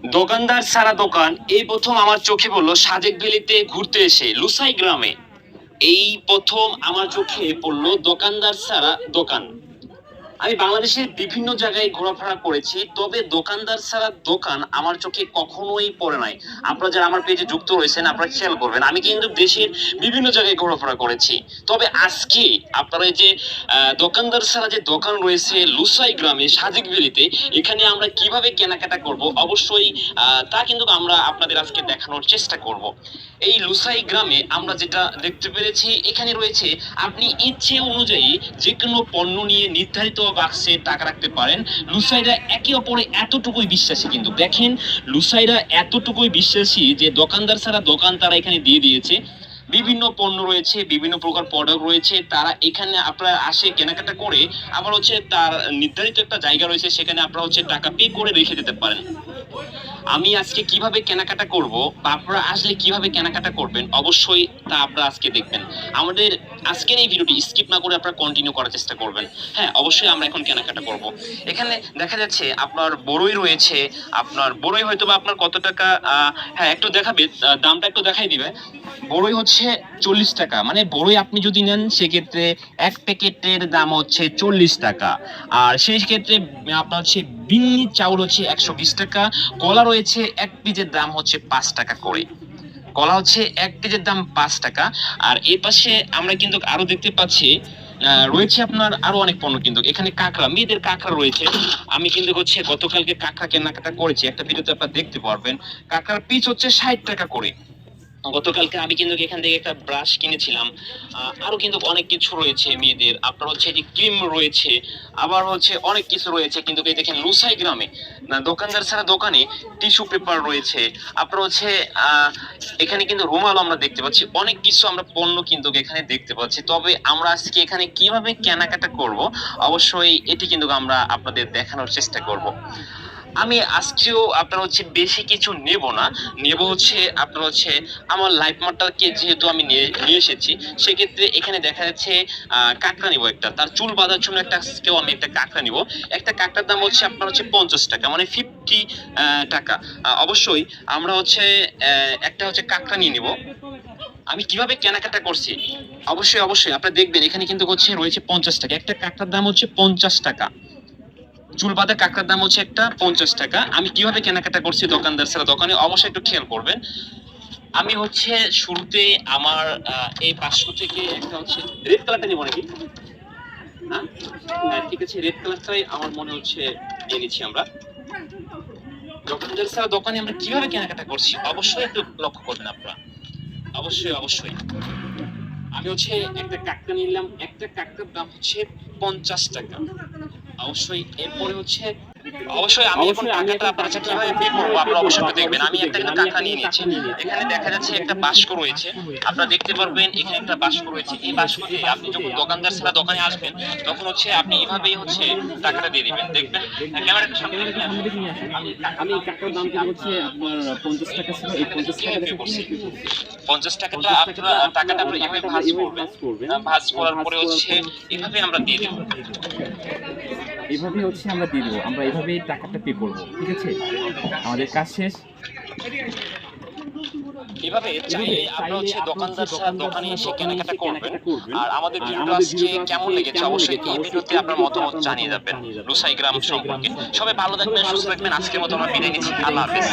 দোকানদার সারা দোকান এই প্রথম আমার চোখে পড়লো সাজেক ভ্যালিতে ঘুরতে এসে লুসাই গ্রামে। এই প্রথম আমার চোখে পড়লো দোকানদার সারা দোকান। আমি বাংলাদেশের বিভিন্ন জায়গায় ঘোরাফেরা করেছি, তবে দোকানদার ছাড়া দোকান আমার চোখে কখনোই পড়ে নাই। আপনারা যারা আমার পেজে যুক্ত রয়েছেন আপনারা খেয়াল করবেন, আমি কিন্তু দেশের বিভিন্ন জায়গায় ঘোরাফেরা করেছি, তবে আজকে আপনারা এই যে দোকানদার ছাড়া যে দোকান রয়েছে লুসাই গ্রামে সাজেক ভ্যালিতে, এখানে আমরা কিভাবে কেনাকাটা করব অবশ্যই তা কিন্তু আমরা আপনাদের আজকে দেখানোর চেষ্টা করব। এই লুসাই গ্রামে আমরা যেটা দেখতে পেরেছি, এখানে রয়েছে আপনি ইচ্ছে অনুযায়ী যে কোনো পণ্য নিয়ে নির্ধারিত বাক্সে টাকা রাখতে পারেন। লুসাইরা একে অপরে এতটুকুই বিশ্বাসী, কিন্তু দেখেন লুসাইরা এতটুকুই বিশ্বাসী যে দোকানদার ছাড়া দোকান তারা এখানে দিয়ে দিয়েছে। বিভিন্ন পণ্য রয়েছে, বিভিন্ন প্রকার প্রোডাক্ট রয়েছে, তারা এখানে আপনারা আসে কেনাকাটা করে আবার হচ্ছে তার নির্ধারিত একটা জায়গা রয়েছে, সেখানে আপনারা হচ্ছে টাকা পে করে রেখে দিতে পারেন। আমি আজকে কিভাবে কেনাকাটা করব বা আপনারা আসলে কিভাবে কেনাকাটা করবেন অবশ্যই তা আপনারা আজকে দেখবেন। আমাদের আজকের এই ভিডিওটি স্কিপ না করে আপনারা কন্টিনিউ করার চেষ্টা করবেন। হ্যাঁ, অবশ্যই আমরা এখন কেনাকাটা করব। এখানে দেখা যাচ্ছে আপনার বড়ই রয়েছে, আপনার বড়ই হয়তো বা আপনার কত টাকা, হ্যাঁ একটু দেখাবে, দামটা একটু দেখাই দিবে। বড়ই হচ্ছে 40 টাকা, মানে বড়ই আপনি যদি নেন সেক্ষেত্রে এক প্যাকেটের দাম হচ্ছে 40 টাকা। আর সেই ক্ষেত্রে আপনার হচ্ছে বিন্নি চাউল হচ্ছে 120 টাকা। কলা রয়েছে এক পিসের দাম হচ্ছে 5 টাকা করে। কলা হচ্ছে এক পিসের দাম 5 টাকা। আর এই পাশে আমরা কিন্তু আরো দেখতে পাচ্ছি রয়েছে আপনার আরো অনেক পণ্য, কিন্তু এখানে কাঁকড়া, মেয়েদের কাঁকড়া রয়েছে। আমি কিন্তু হচ্ছে গতকালকে কাঁকড়া কেনাকাটা করেছি, একটা ভিডিওতে আপনারা দেখতে পারবেন। কাঁকড়ার পিস হচ্ছে 60 টাকা করে। গতকালকে আমি কিন্তু এখান থেকে একটা ব্রাশ কিনেছিলাম। আরো কিন্তু অনেক কিছু রয়েছে মেয়েদের, আপনার হচ্ছে যে ক্রিম রয়েছে, আবার হচ্ছে অনেক কিছু রয়েছে। কিন্তু এই দেখেন লুসাই গ্রামে দোকানদার ছাড়া দোকানে টিস্যু পেপার রয়েছে, আপনার হচ্ছে এখানে কিন্তু রুমাল আমরা দেখতে পাচ্ছি, অনেক কিছু আমরা পণ্য কিন্তু এখানে দেখতে পাচ্ছি। তবে আমরা আজকে এখানে কিভাবে কেনাকাটা করব অবশ্যই এটি কিন্তু আমরা আপনাদের দেখানোর চেষ্টা করব। আমি আজকেও আপনার হচ্ছে বেশি কিছু নেব না, নেব হচ্ছে আপনার হচ্ছে আমার লাইফ মার্টারকে যেহেতু আমি নিয়ে এসেছি, সেক্ষেত্রে এখানে দেখা যাচ্ছে কাঁকড়া নিব একটা, তার চুল বাঁধার জন্য একটা আজকেও আমি একটা কাঁকড়া নিব। একটা কাঁকড়ার দাম হচ্ছে আপনার হচ্ছে 50 টাকা, মানে 50 টাকা। অবশ্যই আমরা হচ্ছে একটা হচ্ছে কাঁকড়া নিয়ে নিব। আমি কিভাবে কেনাকাটা করছি অবশ্যই অবশ্যই আপনারা দেখবেন, এখানে কিন্তু হচ্ছে রয়েছে 50 টাকা, একটা কাঁকড়ার দাম হচ্ছে 50 টাকা। চুল বাঁধা কাঁকড়ার দাম হচ্ছে একটা 50 টাকা। আমি কিভাবে কেনাকাটা করছি দোকানদার ছাড়া দোকানে অবশ্যই একটু খেয়াল করবেন। আমি হচ্ছে শুরুতে আমার এই 500 থেকে একটা হচ্ছে রেড কালারটা নিব নাকি? হ্যাঁ হ্যাঁ, ঠিক আছে, রেড কালারটাই আমার মনে হচ্ছে নিয়ে নিচ্ছি আমরা। দোকানদার ছাড়া দোকানে আমরা কিভাবে কেনাকাটা করছি অবশ্যই একটু লক্ষ্য করবেন আপনারা, অবশ্যই অবশ্যই। আমি হচ্ছে একটা কাঁকড়া নিলাম, একটা কাঁকড়ার দাম হচ্ছে 50 টাকা। অবশ্যই এরপরে হচ্ছে অবশ্যই আমি এখন টাকাটা আপনার কাছে কিভাবে পে করবো আপনারা অবশ্যই একটু দেখবেন। আমি একটা কিন্তু টাকা নিয়ে নিয়েছি। এখানে দেখা যাচ্ছে একটা বাস্ক রয়েছে, আপনারা দেখতে পারবেন এখানে একটা বাস্ক রয়েছে। এই বাস্কতে আপনি যখন দোকানদার ছাড়া দোকানে আসবেন তখন হচ্ছে আপনি এইভাবেই হচ্ছে টাকাটা দিয়ে দিবেন। দেখবেন ক্যামেরাটা সামনে রেখে আসুন। আমি কাকার দাম হচ্ছে আপনার 50 টাকা ছিল, এই 50 টাকা পে করছি। 50 টাকাটা আপনারা টাকাটা আপনারা এভাবে ভাঁজ করবেন, ভাঁজ করার পরে হচ্ছে এভাবে আমরা দিয়ে দেব। এভাবে হচ্ছে আমরা দিয়ে দেবো, আমরা এভাবেই টাকাটা পে করবো, ঠিক আছে? আমাদের কাজ শেষ। এভাবে চাইলে আপনারা হচ্ছে দোকানদার ছাড়া দোকানে এসে কেনাকাটা করবেন। আর আমাদের ভিডিওটা আজকে কেমন লেগেছে অবশ্যই এই ভিডিওতে আপনার মতামত জানিয়ে যাবেন লুসাই গ্রাম সম্পর্কে। সবাই ভালো থাকবেন, সুস্থ থাকবেন। আজকের মতো আমরা বিদায় নিচ্ছি, আল্লাহ হাফেজ।